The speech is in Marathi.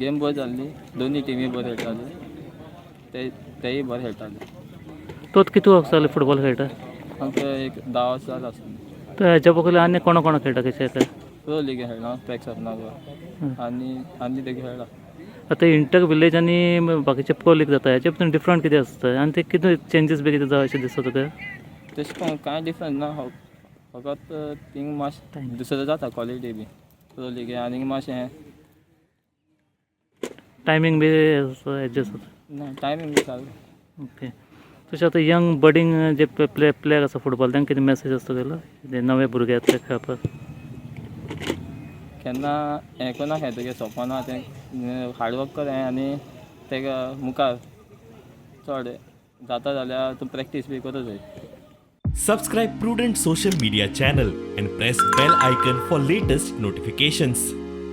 गेम बरी जाल्ली, दोन्ही टिमी बरे खेळटाले, तेय बरे खेळटाले. तो किती वर्सां जाली फुटबॉल खेळटा? आमकां एक 10 वर्सां जाली आसतली. तर हेच्या पयलीं आनी कोणा खेळटा कशें येता? प्रो लीग खेळ्ळा ट्रॅक सपनाक आनी ते खेळ्ळा. आतां इंटर विलेज आनी बाकीचे प्रो लीग जाता, हेचे भितर डिफरंट कितें आसता आनी ते कितें चेंजीस बी कितें जाता अशें दिसता तुका? तशें करून कांय डिफरंस ना, फकत थिंग मातशें दुसरें जाता क्वॉलिटी बी प्रो लीग आनीक मातशें टायमींग बी एडजस्ट जाता? ना, टायमींग बी सारकें. ओके. तशें आतां यंग बडींग जे प्लेयर आसा फुटबॉल तांकां कितें मॅसेज आसता तुगेलो जे नवे भुरगे येतले खेळपाक? केन्ना हें कोना खेळटकीर सोंपना तें हार्डवर्क कर आनी तेका मुखार चड जाता जाल्यार तूं प्रॅक्टीस बी करूं जाय. Subscribe Prudent social media channel and press bell icon for latest notifications.